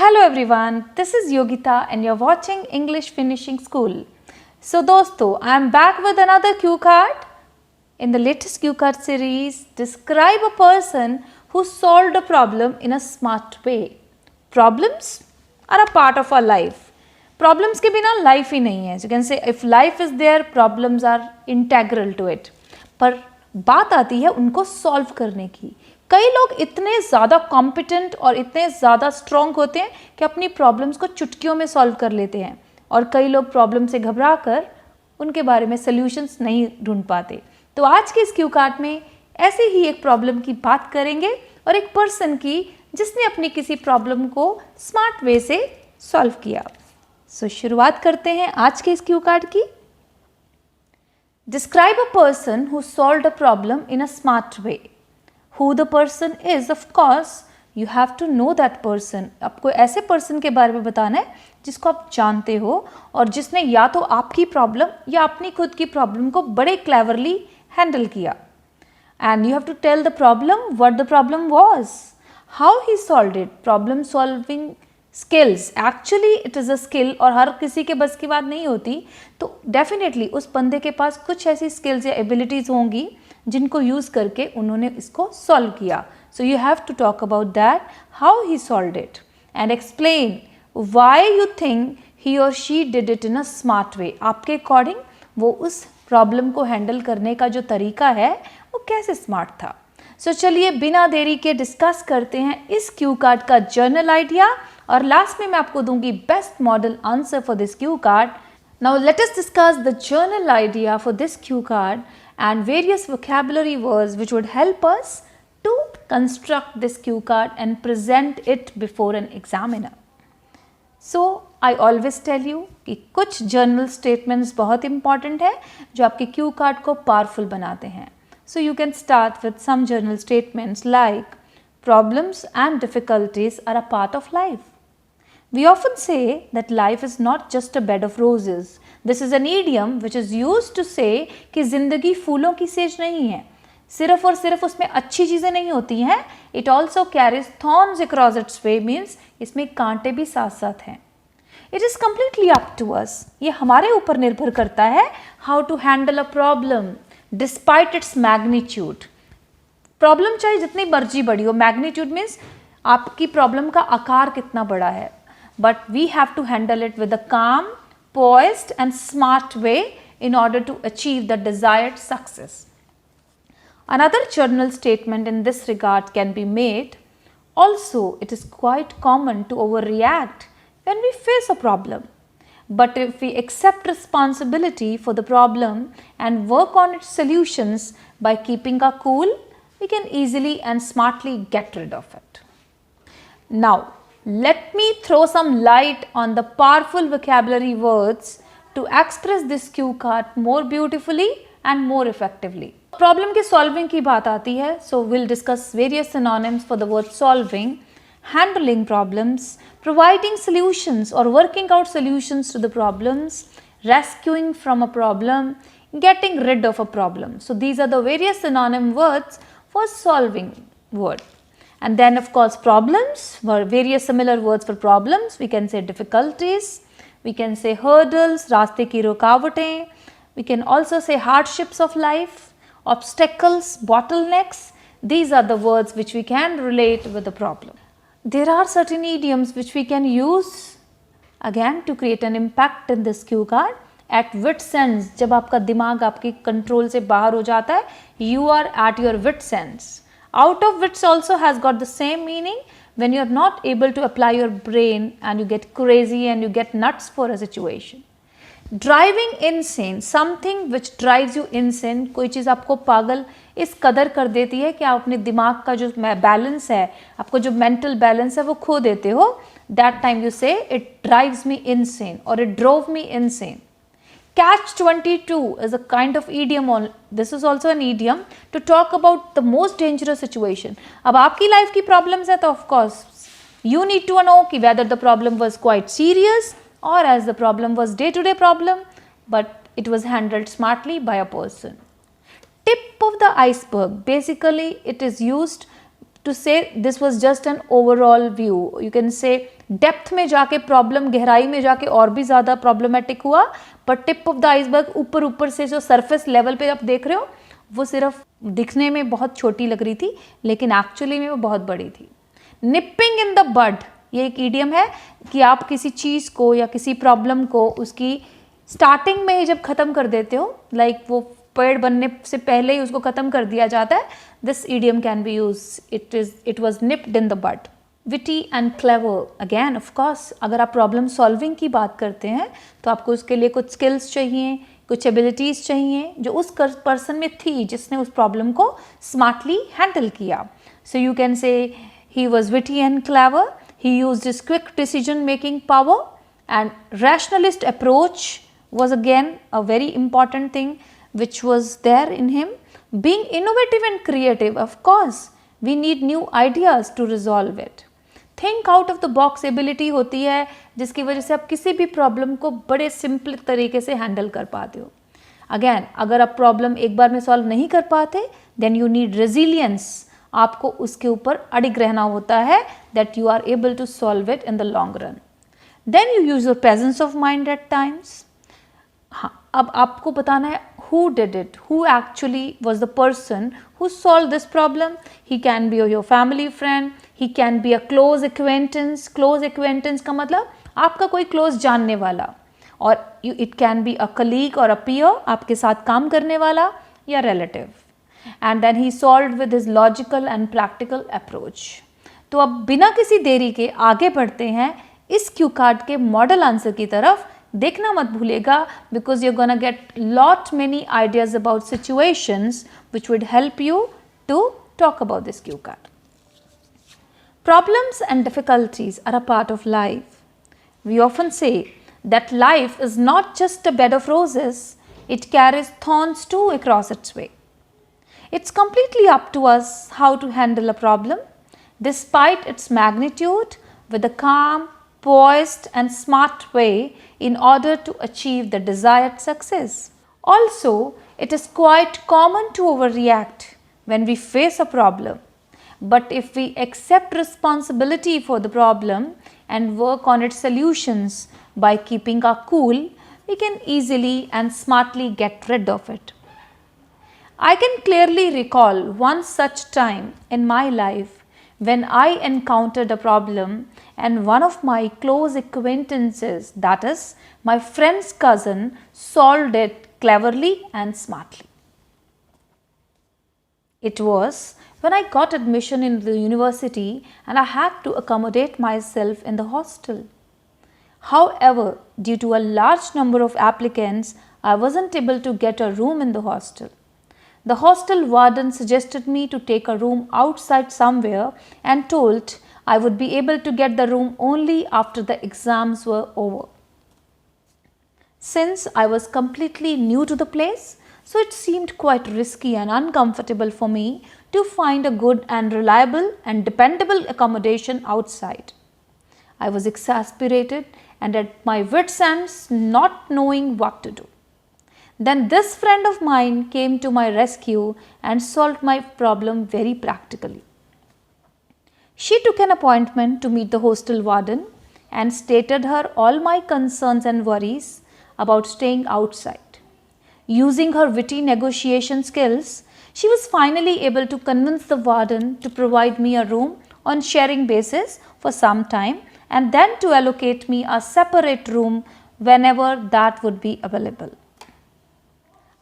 Hello everyone, this is Yogita and you're watching English Finishing School. So दोस्तों, I am back with another cue card. In the latest cue card series, describe a person who solved a problem in a smart way. Problems are a part of our life. Problems के बिना life ही नहीं है. So you can say if life is there, problems are integral to it. पर बात आती है उनको solve करने की. कई लोग इतने ज़्यादा कॉम्पिटेंट और इतने ज़्यादा स्ट्रॉन्ग होते हैं कि अपनी प्रॉब्लम्स को चुटकियों में सॉल्व कर लेते हैं और कई लोग प्रॉब्लम से घबरा कर उनके बारे में सॉल्यूशंस नहीं ढूंढ पाते. तो आज के इस क्यू कार्ड में ऐसे ही एक प्रॉब्लम की बात करेंगे और एक पर्सन की जिसने अपनी किसी प्रॉब्लम को स्मार्ट वे से सॉल्व किया. सो शुरुआत करते हैं आज के इस क्यू कार्ड की. Describe a person who solved a problem in a smart way. Who the person is, of course, you have to know that person. आपको ऐसे person के बारे में बताना है जिसको आप जानते हो और जिसने या तो आपकी प्रॉब्लम या अपनी खुद की प्रॉब्लम को बड़े क्लेवरली हैंडल किया. And you have to tell the problem what the problem was, how he solved it. Problem solving skills, actually it is a skill और हर किसी के बस की बात नहीं होती. तो definitely उस बंदे के पास कुछ ऐसी skills या abilities होंगी जिनको यूज़ करके उन्होंने इसको सॉल्व किया. So you have to talk about that, how he solved it and explain why you think he or she did it in a smart way. आपके अकॉर्डिंग वो उस प्रॉब्लम को हैंडल करने का जो तरीका है वो कैसे स्मार्ट था. सो चलिए बिना देरी के डिस्कस करते हैं इस क्यू कार्ड का जर्नल आइडिया और लास्ट में मैं आपको दूंगी best model answer for this Q card. Now let us discuss the journal idea for this Q card and various vocabulary words which would help us to construct this cue card and present it before an examiner. So I always tell you कि कुछ journal statements बहुत important है जो आपके cue card को powerful बनाते हैं. So you can start with some journal statements like problems and difficulties are a part of life. We often say that life is not just a bed of roses. This is an idiom which is used to say कि ज़िंदगी फूलों की says नहीं है. सिर्फ और सिर्फ उसमें अच्छी चीज़ें नहीं होती हैं. It also carries thorns across its way means इसमें कांटे भी साथ साथ हैं. It is completely up to us. ये हमारे ऊपर निर्भर करता है how to handle a problem despite its magnitude. Problem चाहे जितनी मर्जी बड़ी हो, magnitude means आपकी प्रॉब्लम का आकार कितना बड़ा है. But we have to handle it with a calm, poised and smart way in order to achieve the desired success. Another journal statement in this regard can be made. Also, it is quite common to overreact when we face a problem. But if we accept responsibility for the problem and work on its solutions by keeping our cool, we can easily and smartly get rid of it. Now, let me throw some light on the powerful vocabulary words to express this cue card more beautifully and more effectively. Problem के solving की बात आती है, so we'll discuss various synonyms for the word solving, handling problems, providing solutions or working out solutions to the problems, rescuing from a problem, getting rid of a problem. So these are the various synonym words for solving word. And then of course problems, various similar words for problems. We can say difficulties, we can say hurdles, रास्ते की रुकावटें. We can also say hardships of life, obstacles, bottlenecks. These are the words which we can relate with the problem. There are certain idioms which we can use again to create an impact in this cue card. At wit's ends, जब आपका दिमाग आपकी control से बाहर हो जाता है, you are at your wit's ends. Out of wits also has got the same meaning when you are not able to apply your brain and you get crazy and you get nuts for a situation. Driving insane, something which drives you insane, कोई चीज़ आपको पागल इस कदर कर देती है कि आप अपने दिमाग का जो बैलेंस है, आपको जो मेंटल बैलेंस है वो खो देते हो. That time you say it drives me insane or it drove me insane. Catch-22 is a kind of idiom. This is also an idiom to talk about the most dangerous situation. अब आपकी life की problems है तो of course you need to know कि whether the problem was quite serious or as the problem was day-to-day problem, but it was handled smartly by a person. Tip of the iceberg. Basically, it is used to say this was just an overall view. You can say depth में जाके problem, गहराई में जाके और भी ज़्यादा problematic हुआ, पर टिप ऑफ द आइसबर्ग, ऊपर ऊपर से जो सरफेस लेवल पे आप देख रहे हो, वो सिर्फ दिखने में बहुत छोटी लग रही थी, लेकिन एक्चुअली में वो बहुत बड़ी थी। निपिंग इन द बड, ये एक ईडियम है कि आप किसी चीज़ को या किसी प्रॉब्लम को उसकी स्टार्टिंग में ही जब ख़त्म कर देते हो, लाइक वो पेड़ बनने से पहले ही उसको ख़त्म कर दिया जाता है, this idiom can be use, it was nipped in the bud. Witty and clever, again of course अगर आप प्रॉब्लम सॉल्विंग की बात करते हैं तो आपको उसके लिए कुछ स्किल्स चाहिए, कुछ एबिलिटीज़ चाहिए जो उस पर्सन में थी जिसने उस प्रॉब्लम को स्मार्टली हैंडल किया। So you can say he was witty and clever, he used his quick decision making power, and rationalist approach was again a very important thing which was there in him. Being innovative and creative, of course we need new ideas to resolve it. Think out of the box ability होती है जिसकी वजह से आप किसी भी problem को बड़े सिंपल तरीके से हैंडल कर पाते हो। अगेन अगर आप प्रॉब्लम एक बार में सॉल्व नहीं कर पाते, देन यू नीड रेजिलियंस, आपको उसके ऊपर अडिग रहना होता है, that you are able to solve it in the long run. Then you use your presence of mind at times. हाँ, अब आपको बताना है who did it, who actually was the person who solved this problem. He can be your family friend, he can be a close acquaintance. Close acquaintance का मतलब आपका कोई close जानने वाला, और it can be a colleague or a peer, आपके साथ काम करने वाला, या relative. And then he solved with his logical and practical approach. तो अब बिना किसी देरी के आगे बढ़ते हैं इस क्यू कार्ड के मॉडल आंसर की तरफ। देखना मत भूलिएगा, because you are gonna get lot many ideas about situations which would help you to talk about this Q card. Problems and difficulties are a part of life. We often say that life is not just a bed of roses, it carries thorns too across its way. It's completely up to us how to handle a problem, despite its magnitude, with a calm, poised and smart way in order to achieve the desired success. Also, it is quite common to overreact when we face a problem. But if we accept responsibility for the problem and work on its solutions by keeping our cool, we can easily and smartly get rid of it. I can clearly recall one such time in my life when I encountered a problem and one of my close acquaintances, that is my friend's cousin, solved it cleverly and smartly. It was when I got admission in the university and I had to accommodate myself in the hostel. However, due to a large number of applicants, I wasn't able to get a room in the hostel. The hostel warden suggested me to take a room outside somewhere and told I would be able to get the room only after the exams were over. Since I was completely new to the place, so it seemed quite risky and uncomfortable for me to find a good and reliable and dependable accommodation outside. I was exasperated and at my wits' ends, not knowing what to do. Then this friend of mine came to my rescue and solved my problem very practically. She took an appointment to meet the hostel warden and stated her all my concerns and worries about staying outside. Using her witty negotiation skills, she was finally able to convince the warden to provide me a room on sharing basis for some time and then to allocate me a separate room whenever that would be available.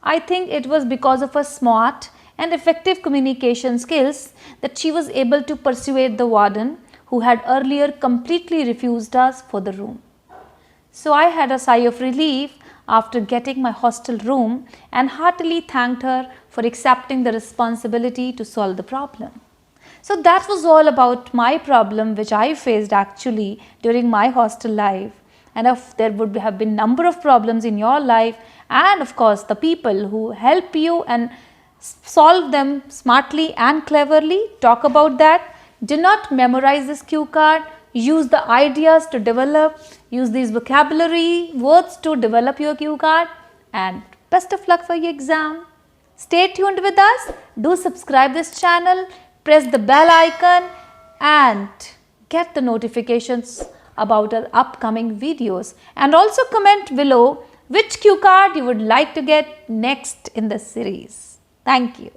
I think it was because of her smart and effective communication skills that she was able to persuade the warden, who had earlier completely refused us for the room. So I had a sigh of relief after getting my hostel room and heartily thanked her for accepting the responsibility to solve the problem. So that was all about my problem which I faced actually during my hostel life. And if there would have been number of problems in your life, and of course the people who help you and solve them smartly and cleverly, talk about that. Do not memorize this cue card, use the ideas to develop, use these vocabulary words to develop your cue card, and best of luck for your exam. Stay tuned with us, do subscribe this channel, press the bell icon and get the notifications about our upcoming videos, and also comment below which cue card you would like to get next in the series. Thank you.